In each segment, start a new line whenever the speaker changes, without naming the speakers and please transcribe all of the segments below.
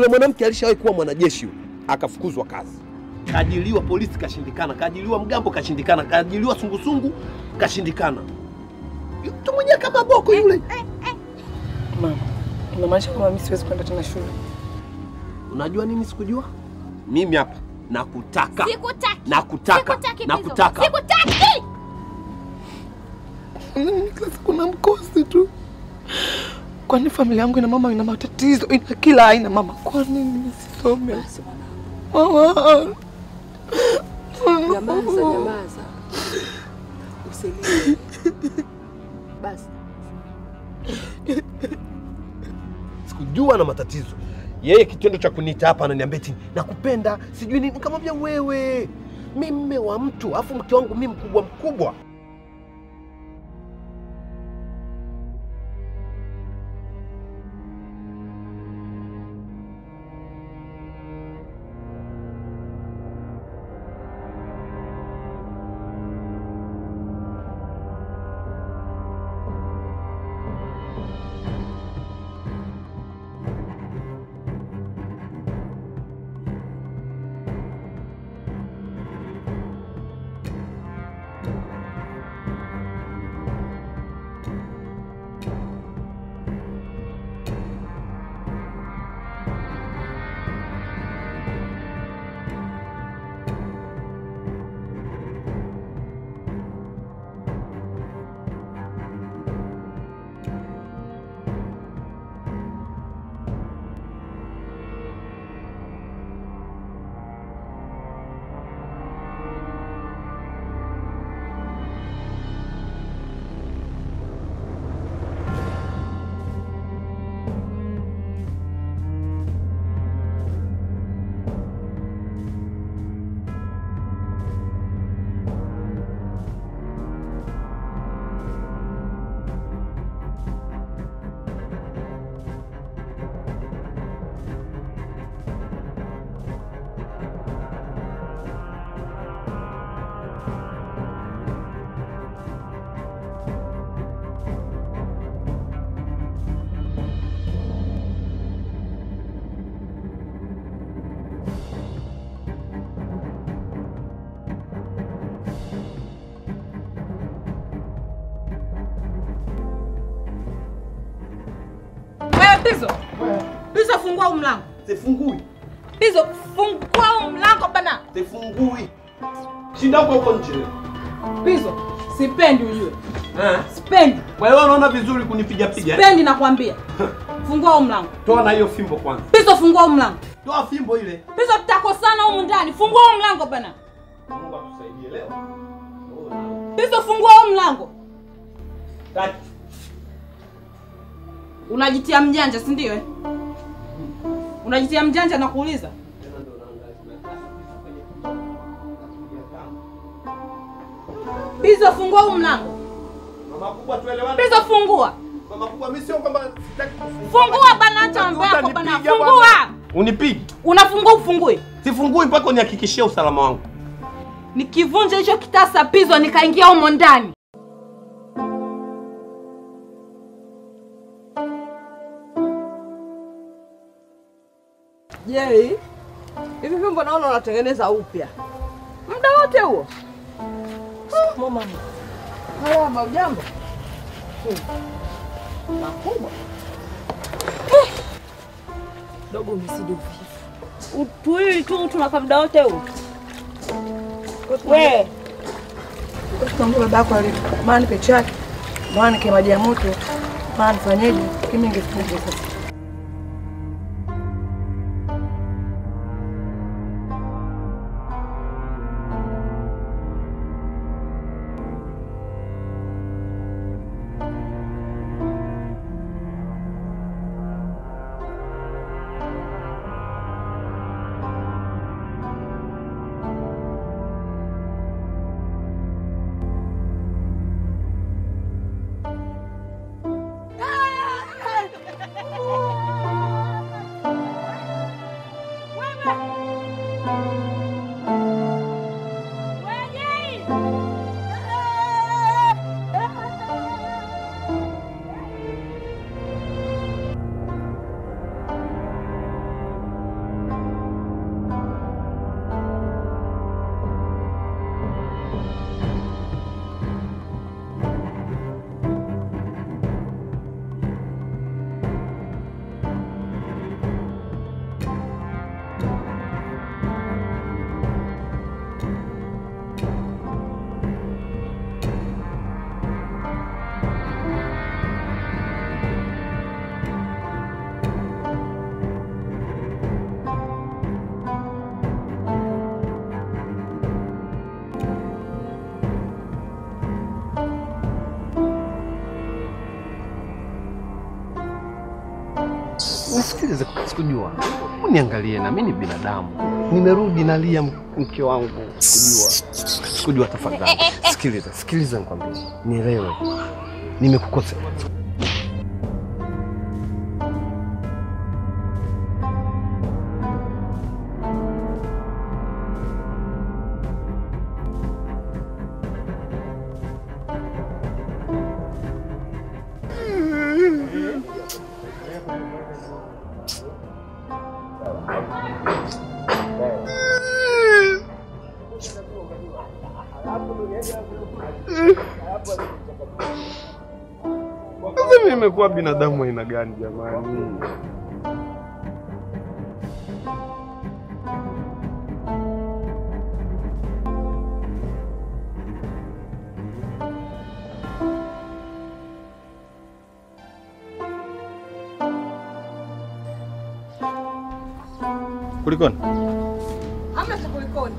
Yule mwanamke alishawahi kuwa mwanajeshi yule, akafukuzwa kazi. Kaajiliwa polisi kashindikana, kaajiliwa mgambo kashindikana, kaajiliwa sungusungu kashindikana. Mtu mwenye kama boko yule.
Mama, unamaanisha kama mimi siwezi kwenda tena shule?
Unajua nini sikujua? Mimi hapa nakutaka.
Sikutaki.
Nakutaka. Nakutaka.
Sikutaki.
Kuna mkosi tu. Kwani familia yangu ina mama ina matatizo, ina kila aina mama. Kwa nini nisisome? Mama.
Nyamaza. Usilie. Basi.
Sikujua na matatizo. Yeye kitendo cha kuniita hapa ananiambia eti nakupenda, sijui nini. Nikamwambia wewe, mimi mume wa mtu, afu mke wangu mimi mkubwa.
Bizo fungua mlango.
Sifungui.
Bizo fungua mlango bana.
Sifungui. Shinda huko nje.
Bizo, sipendi ujue. Sipendi.
Wewe unaona vizuri kunipiga.
Sipendi nakwambia. Fungua mlango.
Toa na hiyo fimbo kwanza.
Bizo fungua mlango.
Toa fimbo ile.
Bizo tutakosana huko ndani. Fungua mlango bana.
Mungu atusaidie leo.
Bizo fungua mlango.
Tatu.
Unajitia mjanja, si ndio Unajitia mjanja na kuuliza. Bizo fungua mlango.
Mama kubwa tuelewane.
Bizo fungua.
Mama kubwa mimi sio kwamba sitaki kufungua.
Fungua bana hata mambo yako bana. Fungua.
Unipige.
Unafungua ufungue.
Sifungui mpaka unihakikishie usalama wangu.
Nikivunja hicho kitasa Bizo nikaingia humo ndani.
Jei, hivi vyombo naona unatengeneza upya. Muda wote huo?
Mama.
Haya, ujambo? Makubwa.
Dogo umesidi uvivu. Utuili tu tunakaa muda wote huo. Wewe.
Usikwambia babako alipo. Maana peke yake. Maana ke maji ya moto. Maana fanyeje? Kimi ningefunga sasa.
Nisikilize, sikujua. Uniangalie na mimi ni binadamu. Nimerudi nalia mke wangu. Sikujua tafadhali. Sikiliza nikwambie. Nielewe. Nimekukosea.
Sasa nimekuwa binadamu aina gani jamani? Kulikoni?
Hamna cha kulikoni.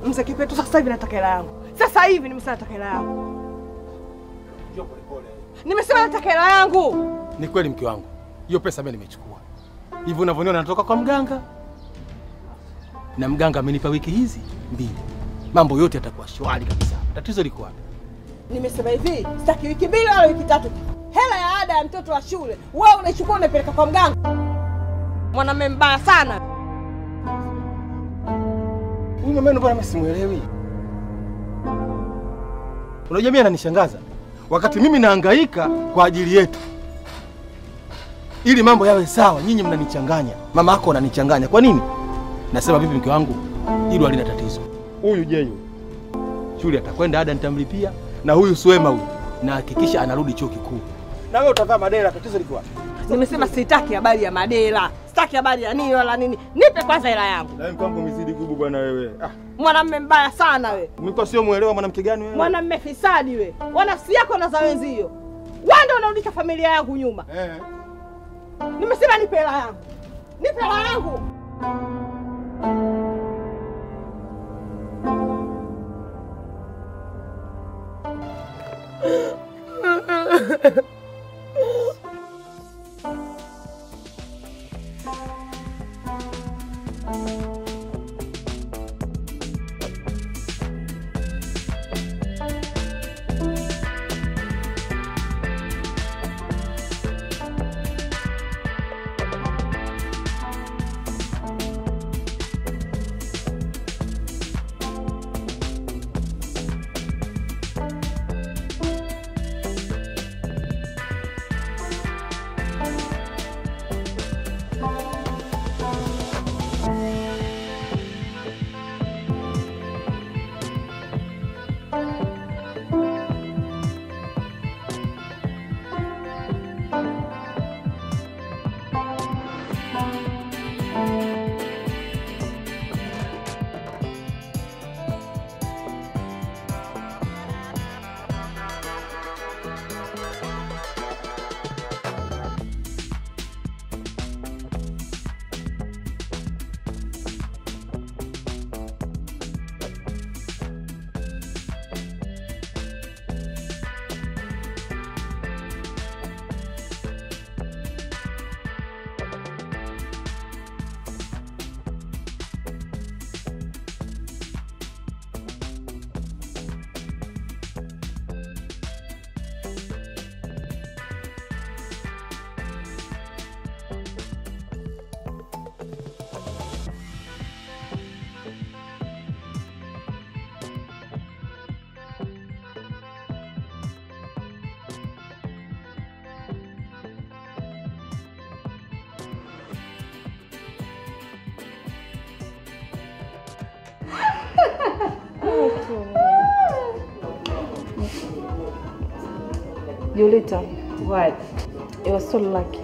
Mzee Kipetu sasa hivi nataka hela yangu. Sasa hivi nimesema nataka hela yangu. Nimesema nataka hela yangu.
Ni kweli mke wangu. Hiyo pesa mimi nimechukua. Hivyo unavyoniona natoka kwa mganga. Na mganga amenipa wiki hizi 2. Mambo yote yatakuwa shwari kabisa. Tatizo liko wapi?
Nimesema hivi, sitaki wiki 2 wala wiki 3. Hela ya ada ya mtoto wa shule, wewe unaichukua unapeleka kwa mganga. Mwanamume mbaya sana.
Huyu mama mbona mimi simuelewi? Unajua mimi ananishangaza. Wakati mimi nahangaika kwa ajili yetu. Ili mambo yawe sawa, nyinyi mnanichanganya. Mama yako ananichanganya. Kwa nini? Nasema vipi mke wangu? Hilo halina tatizo. Huyu Jenyu shule atakwenda, ada nitamlipia, na huyu Swema huyu na hakikisha anarudi chuo kikuu. Na wewe utavaa madela, tatizo liko wapi?
Nimesema sitaki habari ya madela. Sitaki habari ya nini wala nini. Nipe kwanza hela yangu.
Na mkangu umezidi gubu bwana wewe.
Mwanamume mbaya sana wewe.
Mimi sio muelewa mwanamke gani wewe?
Mwanamume fisadi wewe. Wanafsi yako na za wenzio. Wewe ndio unarudisha familia yangu nyuma. Nimesema nipe hela yangu. Nipe hela yangu.
Julita, what? It was so lucky.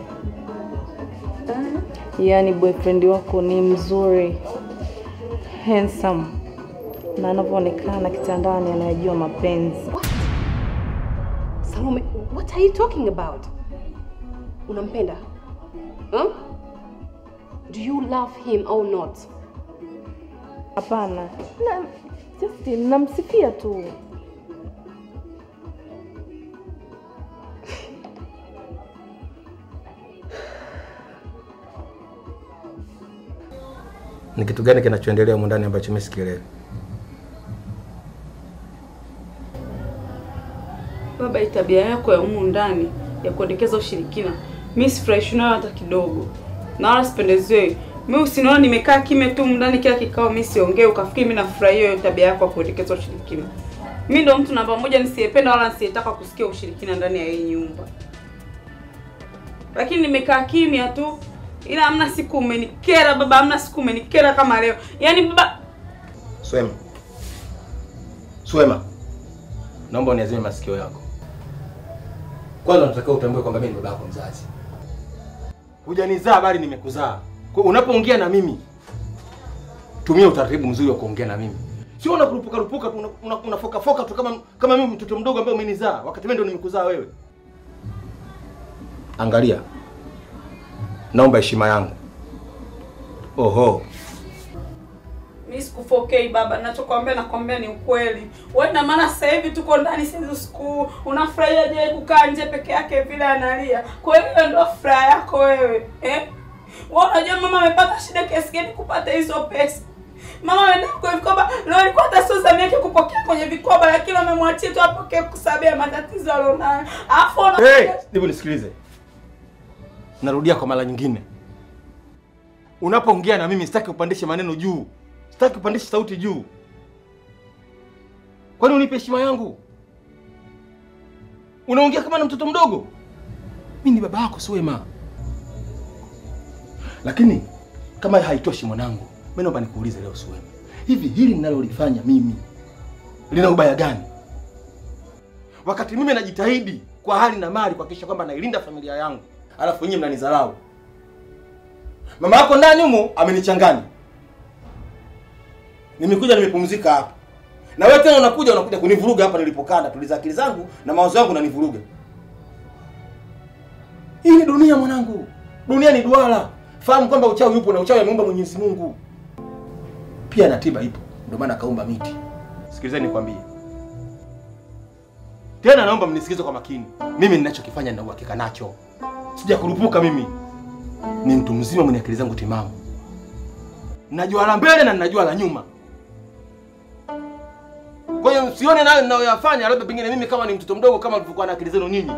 Yani boyfriend wako ni mzuri, handsome, na anavyoonekana kitandani anajua mapenzi.
Salome, what are you talking about? Unampenda? Huh? Do you love him or not?
Hapana. Just namsifia tu.
Ni kitu gani kinachoendelea huko ndani ambacho mimi sikielewi?
Baba, tabia yako ya huko ndani ya kuendekeza ushirikina, mimi sifurahi nayo hata kidogo. Na wala sipendezewi. Mimi usiniona nimekaa kimya tu ndani kila kikao mimi siongee ukafikiri mimi nafurahia hiyo tabia yako ya kuendekeza ushirikina. Mimi ndo mtu namba moja nisiyependa wala nisiyetaka kusikia ushirikina ndani ya hii nyumba. Lakini nimekaa kimya tu. Ila hamna siku umenikera baba, hamna siku umenikera kama leo. Yaani baba
Swema. Naomba uniazime masikio yako. Kwanza nataka utambue kwamba mimi ni baba yako mzazi. Hujanizaa bali nimekuzaa. Kwa unapoongea na mimi, tumia utaratibu mzuri wa kuongea na mimi. Sio unakurupuka unafoka tu kama mimi mtoto mdogo ambaye umenizaa wakati mimi ndo nimekuzaa wewe. Angalia. Naomba heshima yangu. Oho.
Mimi sikufokei baba, nakwambia ni ukweli. Wewe na maana sasa hivi tuko ndani sasa siku unafurahia je kukaa nje peke yake vile analia. Kwa hiyo ndio furaha yako wewe. Wewe unajua mama amepata shida kiasi gani kupata hizo pesa. Mama anaenda kwa vikoba, leo alikuwa hata sio zamu yake kupokea kwenye vikoba lakini amemwachia tu apokee kusabia matatizo alionayo. Alafu
hebu nisikilize. Narudia kwa mara nyingine. Unapoongea na mimi sitaki upandishe maneno juu. Sitaki upandishe sauti juu. Kwani unipe heshima yangu? Unaongea kama na mtoto mdogo? Mimi ni baba yako Swema. Lakini kama haitoshi mwanangu, mimi naomba nikuulize leo Swema. Hivi hili ninalolifanya mimi lina ubaya gani? Wakati mimi najitahidi kwa hali na mali kuhakikisha kwamba nailinda familia yangu, alafu nyinyi mnanidharau. Mama yako ndani humo amenichanganya. Nimekuja nimepumzika hapa. Na wewe tena unakuja kunivuruga hapa nilipokaa, tuliza akili zangu na mawazo yangu unanivuruga. Hii ni dunia mwanangu. Dunia ni duara. Fahamu kwamba uchawi upo na uchawi ameumba Mwenyezi Mungu. Pia na tiba ipo. Ndio maana kaumba miti. Sikilizeni nikwambie. Tena naomba mnisikize kwa makini. Mimi ninachokifanya nina uhakika nacho. Sijakurupuka mimi. Ni mtu mzima mwenye akili zangu timamu. Najua la mbele na ninajua la nyuma. Kwa hiyo msione nayo ninayoyafanya labda pengine mimi kama ni mtoto mdogo kama mlivyokuwa na akili zenu nyinyi.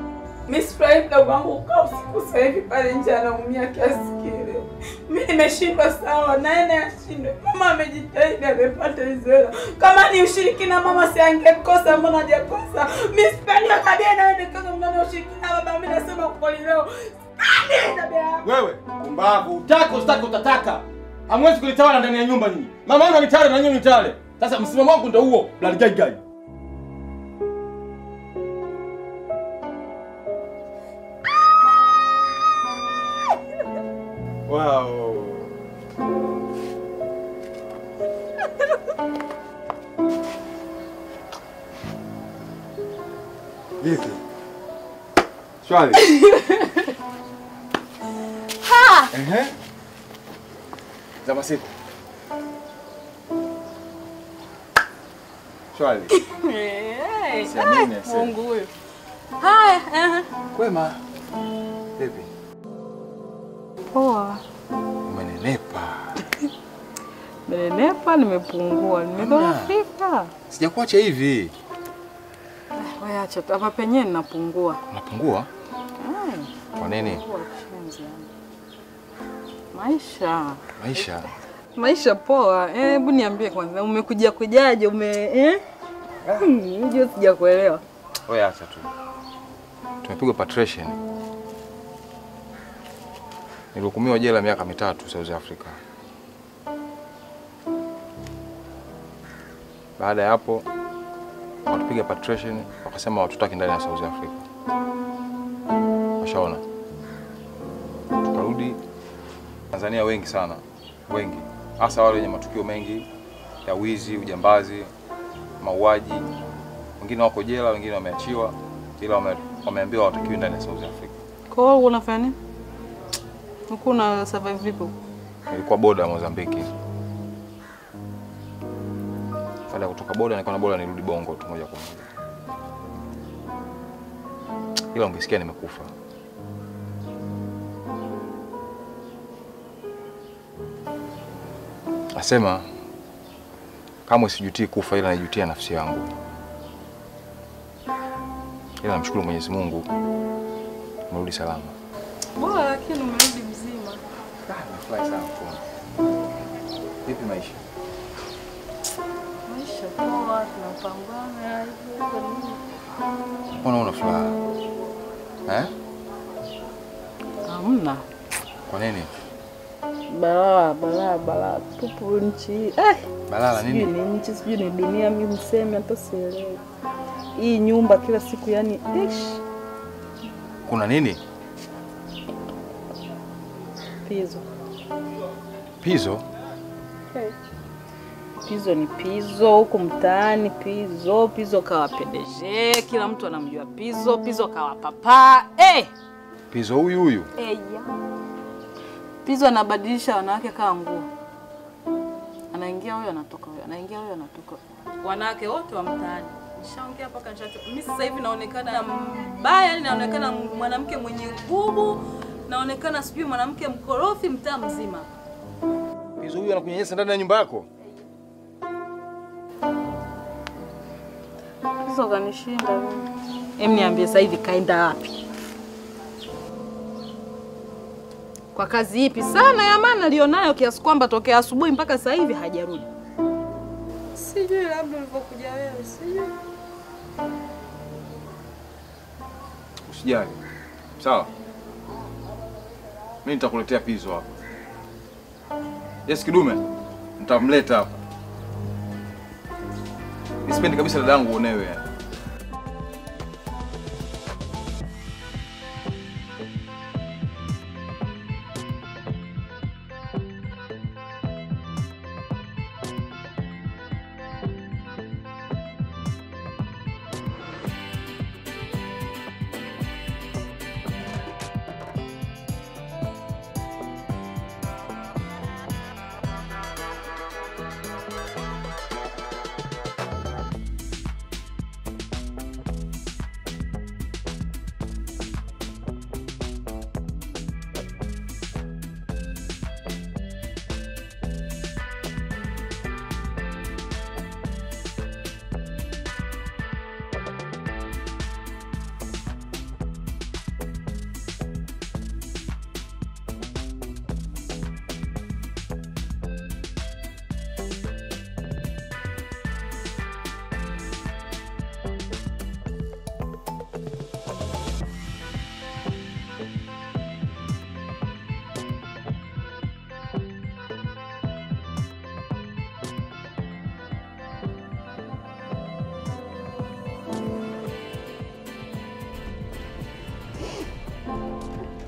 Miss Pride mdogo wangu kwa usiku sasa hivi pale nje anaumia kiasi kile. Mimi nimeshindwa sawa, naye ashindwe. Mama amejitahidi amepata hizo hela. Kama ni ushirikina mama si angekosa, mbona hajakosa? Miss Pride akabia naende kama mnano ushirikina baba, mimi nasema kweli leo.
Wewe, pumbavu, utaki utataka. Hamwezi kulitawala ndani ya nyumba nyinyi. Mama yangu anitawale na nyinyi nitawale. Sasa msimamo wangu ndio huo, blood guy.
Wow. Vipi? Shwari.
Ha!
Za masiku. Shwari.
Mungu huyo. Haya,
Kwema. Vipi?
Poa.
Umenenepa.
Nimenenepa, nimepungua, nimedhoofika.
Sijakuacha hivi.
Wewe acha tu, hapa penyewe ninapungua.
Unapungua? Kwa nini?
Maisha poa. Hebu niambie kwanza, umekuja kujaje? Unajua sijakuelewa.
Wewe acha tu. Tumepigwa patrician. Nilihukumiwa jela miaka 3 South Africa. Baada ya hapo watupiga patrician, wakasema watutaki ndani ya South Africa. Washaona. Tukarudi Tanzania wengi sana. Wengi. Hasa wale wenye matukio mengi ya wizi, ujambazi, mauaji. Wengine wako jela, wengine wameachiwa, ila wameambiwa watakiwi ndani ya South Africa.
Kwa hiyo unafanya nini? Una survive vipi?
Nilikuwa boda ya Mozambiki. Baada ya kutoka boda nilikuwa na boda nirudi Bongo tu moja kwa moja. Ila ungesikia nimekufa. Nasema kama usijutii kufa, ila najutia nafsi yangu. Ila namshukuru Mwenyezi Mungu umerudi salama.
Bora lakini umerudi mzima.
Nafurahi sana kuona. Vipi maisha?
Maisha poa, tunapambana hivyo.
Mbona una furaha?
Hamna.
Kwa nini?
Balaa tupu nchi.
Balaa nini?
Sijui ni nchi, sijui ni dunia, mimi mseme hata sielewi. Hii nyumba kila siku yani
Kuna nini?
Pizo.
Pizo?
Pizo ni Pizo huko mtaani, Pizo kawa PDG, kila mtu anamjua Pizo kawa papa.
Pizo huyu.
Pizo anabadilisha wanawake kama nguo. Anaingia huyo anatoka huyo, anaingia huyo anatoka. Wanawake wote wa mtaani. Nishaongea mpaka nishacho. Mimi sasa hivi naonekana mbaya, naonekana mwanamke mwenye nguvu, naonekana sijui mwanamke mkorofi mtaa mzima.
Pizo huyu anakunyanyasa ndani ya nyumba yako?
Pizo kanishinda mimi. Niambie sasa hivi kaenda wapi? Kwa kazi ipi sana ya maana alionayo kiasi kwamba tokea asubuhi mpaka sasa hivi hajarudi? Sijui, labda ulipokuja wewe, sijui.
Usijali. Sawa. Mimi nitakuletea Pizo hapa. Yes kidume, nitamleta hapa. Nisipendi kabisa dadangu uonewe yani.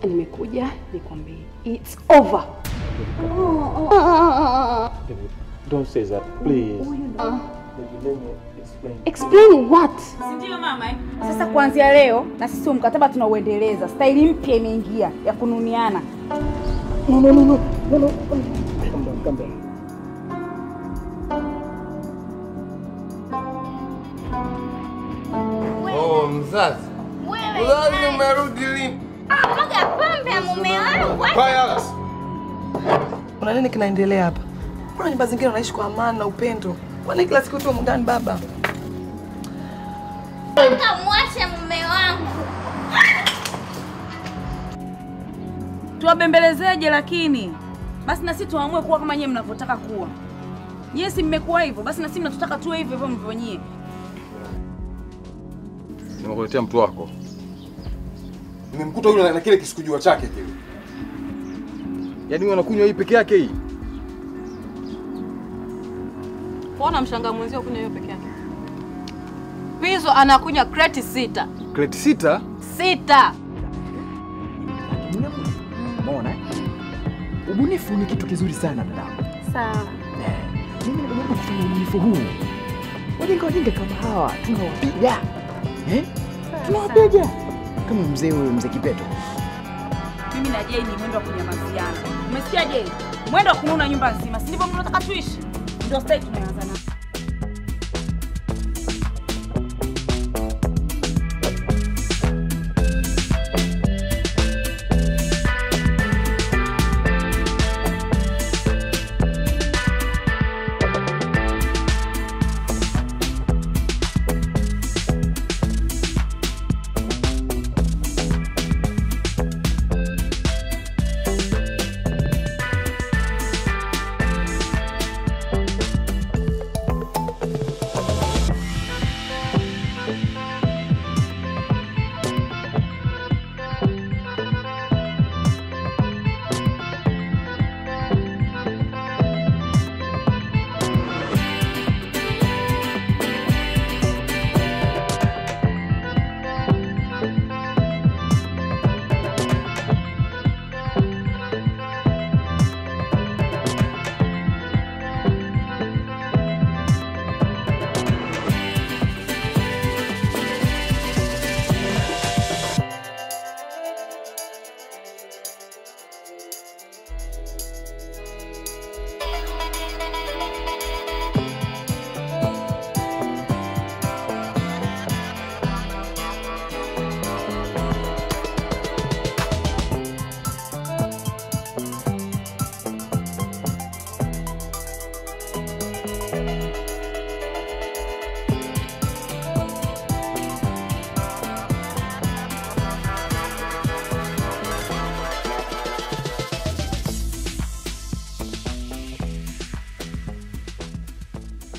Nimekuja nikwambie it's over.
Don't say that, please.
Explain what?
Ndio mama
Sasa kuanzia leo na sisi mkataba tunauendeleza. Staili mpya imeingia ya kununiana.
No. Come down.
Oh, mzazi. Mzazi umerudi lini?
Mwaga pombe ya mume wangu.
Quiet.
Kuna nini kinaendelea hapa? Mbona nyumba zingine wanaishi kwa amani na upendo? Kwani kila siku tu mndani baba?
Kamwache mume wangu.
Tuwabembelezeje lakini? Basi na sisi tuamue kuwa kama nyie mnavyotaka kuwa. Nyie si mmekuwa hivyo, basi na sisi tunataka tuwe hivyo hivyo mvyo nyie.
Nimekuletea mtu wako.
Nimemkuta yule na kile kisikujua chake kile.
Yaani wewe unakunywa hii peke yake hii?
Mbona mshanga mwenzio kunywa hiyo peke yake? Pizo anakunywa crate 6.
Crate 6?
6.
Umeona? Ubunifu ni kitu kizuri sana dadangu.
Sawa.
Mimi nimejaribu kufanya ubunifu huu. Wajinga kama hawa tunawapiga. Tunawapiga. Kama mzee huyo, mzee Kipeto.
Mimi na Jay ni mwendo wa kunyamaziana. Umesikia Jay? Mwendo wa kununa nyumba nzima. Si ndivyo mnataka tuishi? Ndio sasa tunaanza na